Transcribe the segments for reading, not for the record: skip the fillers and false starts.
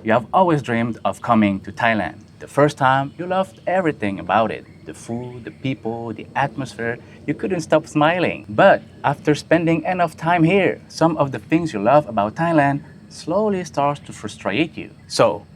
You have always dreamed of coming to Thailand. The first time, you loved everything about it. The food, the people, the atmosphere. You couldn't stop smiling. But after spending enough time here, some of the things you love about Thailand slowly starts to frustrate you. So,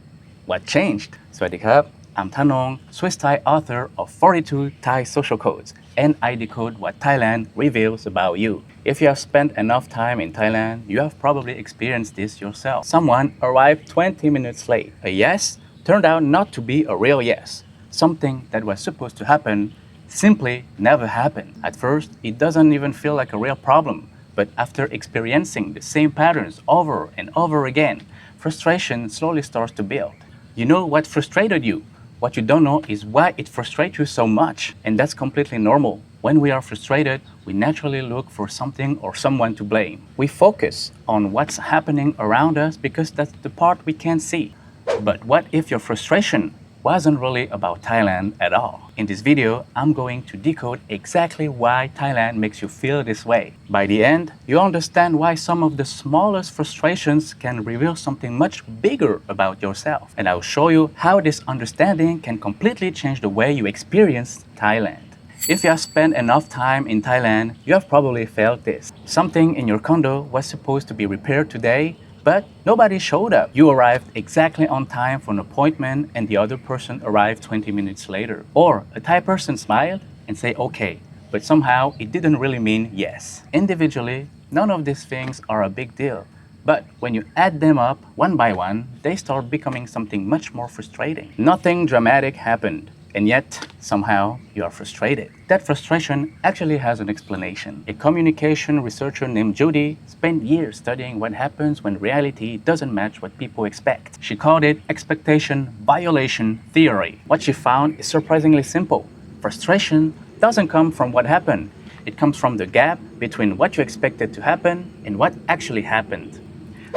what changed? สวัสดีครับ I'm Thanong, Swiss Thai author of 42 Thai social codes, and I decode what Thailand reveals about you. If you have spent enough time in Thailand, you have probably experienced this yourself. Someone arrived 20 minutes late. A yes turned out not to be a real yes. Something that was supposed to happen simply never happened. At first, it doesn't even feel like a real problem, but after experiencing the same patterns over and over again, frustration slowly starts to build. You know what frustrated you. What you don't know is why it frustrates you so much. And that's completely normal. When we are frustrated, we naturally look for something or someone to blame. We focus on what's happening around us because that's the part we can't see. But what if your frustration wasn't really about Thailand at all? In this video, I'm going to decode exactly why Thailand makes you feel this way. By the end, you understand why some of the smallest frustrations can reveal something much bigger about yourself. And I'll show you how this understanding can completely change the way you experience Thailand. If you have spent enough time in Thailand, you have probably felt this. Something in your condo was supposed to be repaired today, but nobody showed up. You arrived exactly on time for an appointment and the other person arrived 20 minutes later. Or a Thai person smiled and said okay, but somehow it didn't really mean yes. Individually, none of these things are a big deal. But when you add them up one by one, they start becoming something much more frustrating. Nothing dramatic happened. And yet, somehow, you are frustrated. That frustration actually has an explanation. A communication researcher named Judy spent years studying what happens when reality doesn't match what people expect. She called it expectation violation theory. What she found is surprisingly simple. Frustration doesn't come from what happened. It comes from the gap between what you expected to happen and what actually happened.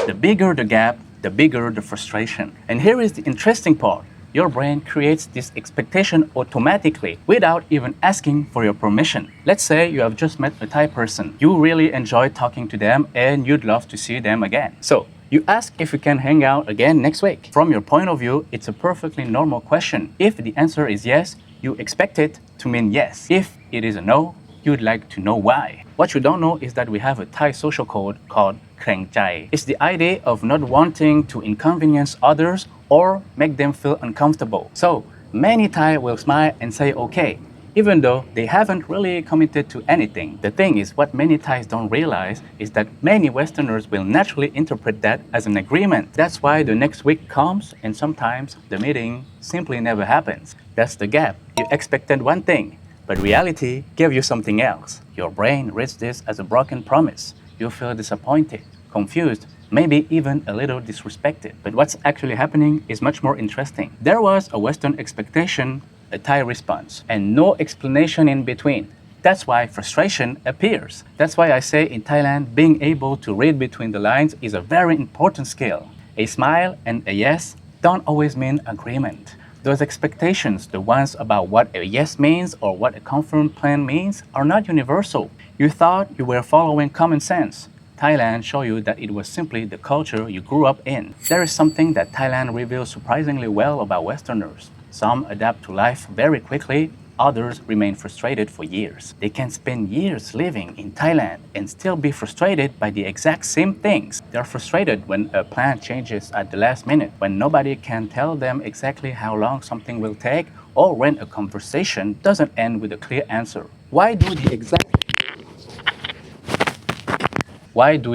The bigger the gap, the bigger the frustration. And here is the interesting part. Your brain creates this expectation automatically without even asking for your permission. Let's say you have just met a Thai person. You really enjoy talking to them and you'd love to see them again. So you ask if you can hang out again next week. From your point of view, it's a perfectly normal question. If the answer is yes, you expect it to mean yes. If it is a no, you'd like to know why. What you don't know is that we have a Thai social code called Kreng Chai. It's the idea of not wanting to inconvenience others or make them feel uncomfortable. So many Thai will smile and say okay, even though they haven't really committed to anything. The thing is, what many Thais don't realize is that many Westerners will naturally interpret that as an agreement. That's why the next week comes and sometimes the meeting simply never happens. That's the gap. You expected one thing, but reality gave you something else. Your brain reads this as a broken promise. You feel disappointed, confused, maybe even a little disrespected. But what's actually happening is much more interesting. There was a Western expectation, a Thai response, and no explanation in between. That's why frustration appears. That's why I say in Thailand, being able to read between the lines is a very important skill. A smile and a yes don't always mean agreement. Those expectations, the ones about what a yes means or what a confirmed plan means, are not universal. You thought you were following common sense. Thailand showed you that it was simply the culture you grew up in. There is something that Thailand reveals surprisingly well about Westerners. Some adapt to life very quickly, others remain frustrated for years. They can spend years living in Thailand and still be frustrated by the exact same things. They're frustrated when a plan changes at the last minute, when nobody can tell them exactly how long something will take, or when a conversation doesn't end with a clear answer. Why do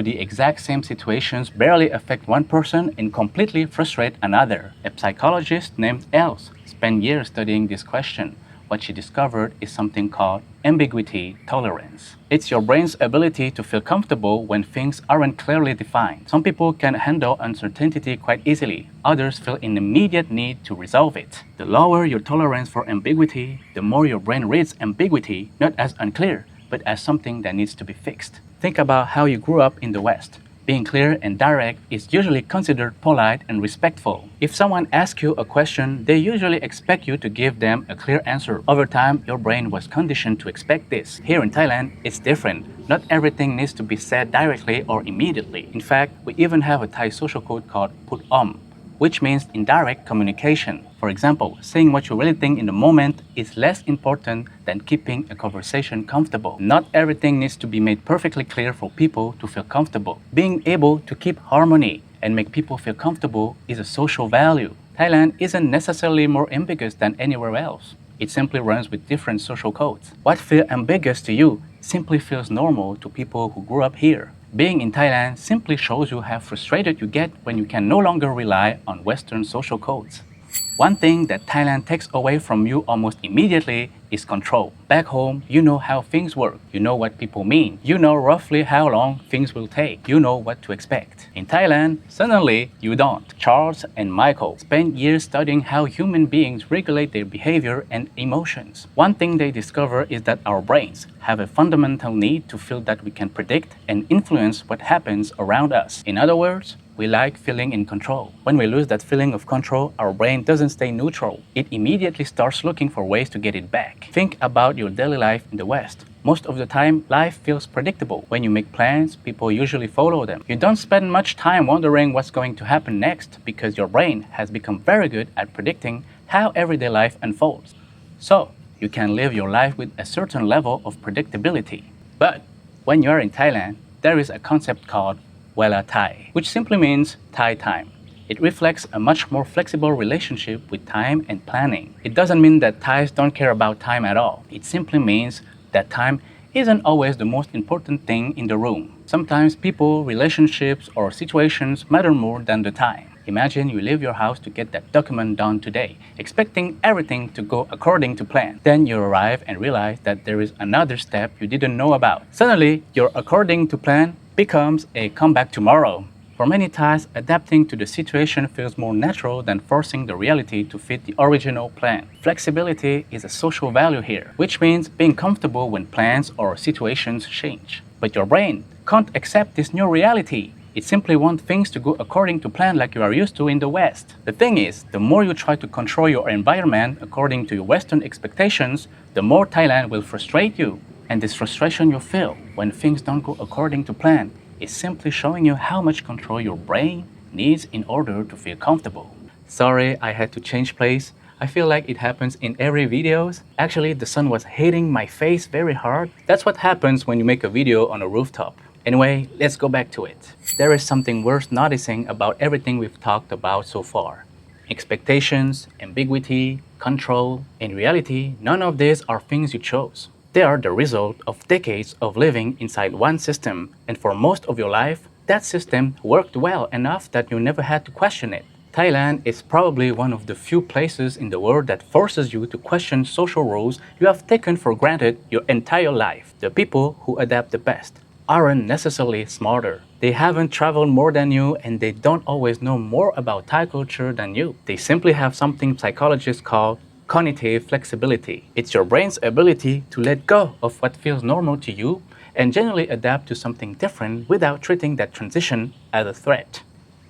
the exact same situations barely affect one person and completely frustrate another? A psychologist named Els spent years studying this question. What she discovered is something called ambiguity tolerance. It's your brain's ability to feel comfortable when things aren't clearly defined. Some people can handle uncertainty quite easily. Others feel an immediate need to resolve it. The lower your tolerance for ambiguity, the more your brain reads ambiguity not as unclear, but as something that needs to be fixed. Think about how you grew up in the West. Being clear and direct is usually considered polite and respectful. If someone asks you a question, they usually expect you to give them a clear answer. Over time, your brain was conditioned to expect this. Here in Thailand, it's different. Not everything needs to be said directly or immediately. In fact, we even have a Thai social code called Put Om. which means indirect communication. For example, saying what you really think in the moment is less important than keeping a conversation comfortable. Not everything needs to be made perfectly clear for people to feel comfortable. Being able to keep harmony and make people feel comfortable is a social value. Thailand isn't necessarily more ambiguous than anywhere else. It simply runs with different social codes. What feels ambiguous to you simply feels normal to people who grew up here. Being in Thailand simply shows you how frustrated you get when you can no longer rely on Western social codes. One thing that Thailand takes away from you almost immediately is control. Back home, you know how things work. You know what people mean. You know roughly how long things will take. You know what to expect. In Thailand, suddenly you don't. Charles and Michael spent years studying how human beings regulate their behavior and emotions. One thing they discover is that our brains have a fundamental need to feel that we can predict and influence what happens around us. In other words, we like feeling in control. When we lose that feeling of control, our brain doesn't stay neutral. It immediately starts looking for ways to get it back. Think about your daily life in the West. Most of the time, life feels predictable. When you make plans, people usually follow them. You don't spend much time wondering what's going to happen next because your brain has become very good at predicting how everyday life unfolds. So, you can live your life with a certain level of predictability. But when you are in Thailand, there is a concept called Wela Thai, which simply means Thai time. It reflects a much more flexible relationship with time and planning. It doesn't mean that Thais don't care about time at all. It simply means that time isn't always the most important thing in the room. Sometimes people, relationships, or situations matter more than the time. Imagine you leave your house to get that document done today, expecting everything to go according to plan. Then you arrive and realize that there is another step you didn't know about. Suddenly, your according to plan becomes a come back tomorrow. For many Thais, adapting to the situation feels more natural than forcing the reality to fit the original plan. Flexibility is a social value here, which means being comfortable when plans or situations change. But your brain can't accept this new reality. It simply wants things to go according to plan like you are used to in the West. The thing is, the more you try to control your environment according to your Western expectations, the more Thailand will frustrate you. And this frustration you feel when things don't go according to plan is simply showing you how much control your brain needs in order to feel comfortable. Sorry, I had to change place. I feel like it happens in every videos. Actually, the sun was hitting my face very hard. That's what happens when you make a video on a rooftop. Anyway, let's go back to it. There is something worth noticing about everything we've talked about so far. Expectations, ambiguity, control. In reality, none of these are things you chose. They are the result of decades of living inside one system, and for most of your life, that system worked well enough that you never had to question it. Thailand is probably one of the few places in the world that forces you to question social rules you have taken for granted your entire life. The people who adapt the best aren't necessarily smarter. They haven't traveled more than you, and they don't always know more about Thai culture than you. They simply have something psychologists call cognitive flexibility. It's your brain's ability to let go of what feels normal to you and generally adapt to something different without treating that transition as a threat.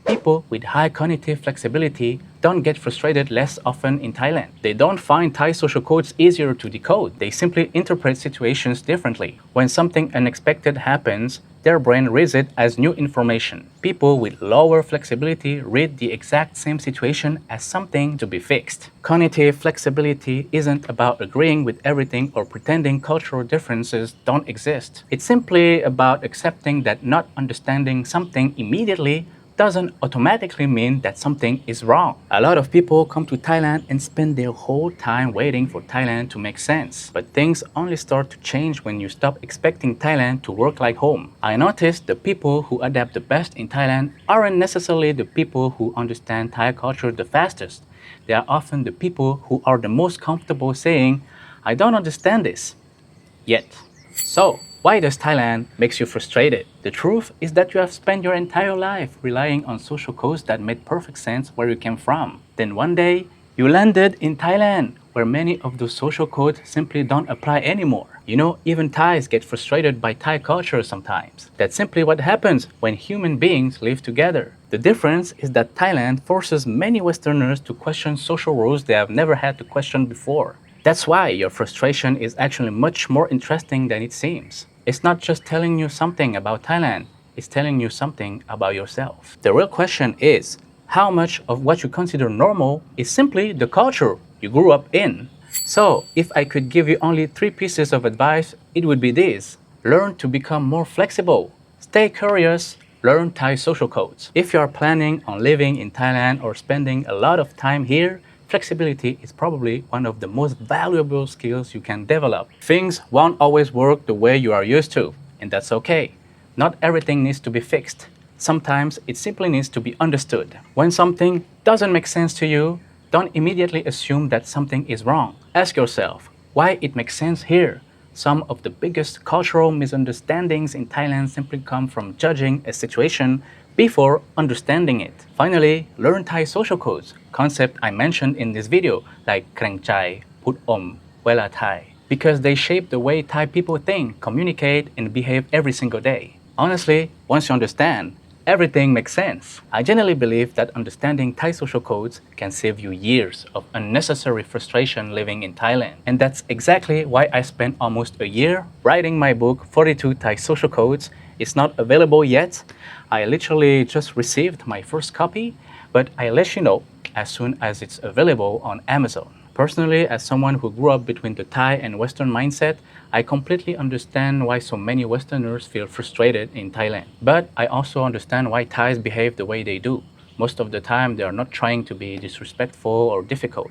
People with high cognitive flexibility don't get frustrated less often in Thailand. They don't find Thai social codes easier to decode. They simply interpret situations differently. When something unexpected happens, their brain reads it as new information. People with lower flexibility read the exact same situation as something to be fixed. Cognitive flexibility isn't about agreeing with everything or pretending cultural differences don't exist. It's simply about accepting that not understanding something immediately doesn't automatically mean that something is wrong. A lot of people come to Thailand and spend their whole time waiting for Thailand to make sense. But things only start to change when you stop expecting Thailand to work like home. I noticed the people who adapt the best in Thailand aren't necessarily the people who understand Thai culture the fastest. They are often the people who are the most comfortable saying, "I don't understand this yet." So, why does Thailand makes you frustrated? The truth is that you have spent your entire life relying on social codes that made perfect sense where you came from. Then one day, you landed in Thailand, where many of those social codes simply don't apply anymore. You know, even Thais get frustrated by Thai culture sometimes. That's simply what happens when human beings live together. The difference is that Thailand forces many Westerners to question social rules they have never had to question before. That's why your frustration is actually much more interesting than it seems. It's not just telling you something about Thailand, it's telling you something about yourself. The real question is, how much of what you consider normal is simply the culture you grew up in. So, if I could give you only 3 pieces of advice, it would be this. Learn to become more flexible. Stay curious. Learn Thai social codes. If you are planning on living in Thailand or spending a lot of time here, flexibility is probably one of the most valuable skills you can develop. Things won't always work the way you are used to, and that's okay. Not everything needs to be fixed. Sometimes it simply needs to be understood. When something doesn't make sense to you, don't immediately assume that something is wrong. Ask yourself why it makes sense here. Some of the biggest cultural misunderstandings in Thailand simply come from judging a situation before understanding it. Finally, learn Thai social codes, concept I mentioned in this video, like kreng chai, put om, wela Thai, because they shape the way Thai people think, communicate, and behave every single day. Honestly, once you understand, everything makes sense. I genuinely believe that understanding Thai social codes can save you years of unnecessary frustration living in Thailand. And that's exactly why I spent almost a year writing my book, 42 Thai Social Codes. It's not available yet. I literally just received my first copy, but I'll let you know as soon as it's available on Amazon. Personally, as someone who grew up between the Thai and Western mindset, I completely understand why so many Westerners feel frustrated in Thailand. But I also understand why Thais behave the way they do. Most of the time, they are not trying to be disrespectful or difficult.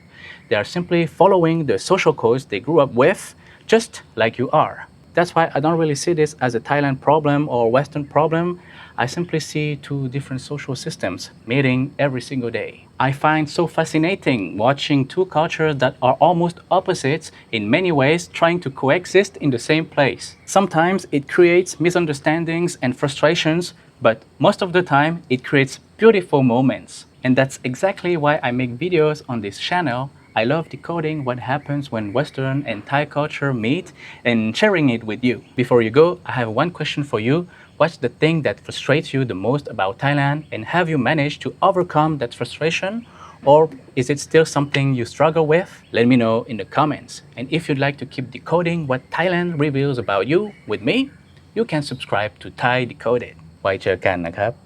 They are simply following the social codes they grew up with, just like you are. That's why I don't really see this as a Thailand problem or Western problem. I simply see two different social systems meeting every single day. I find so fascinating watching two cultures that are almost opposites in many ways trying to coexist in the same place. Sometimes it creates misunderstandings and frustrations, but most of the time it creates beautiful moments. And that's exactly why I make videos on this channel. I love decoding what happens when Western and Thai culture meet and sharing it with you. Before you go, I have one question for you. What's the thing that frustrates you the most about Thailand, and have you managed to overcome that frustration? Or is it still something you struggle with? Let me know in the comments. And if you'd like to keep decoding what Thailand reveals about you with me, you can subscribe to Thai Decoded. ไว้เจอกันนะครับ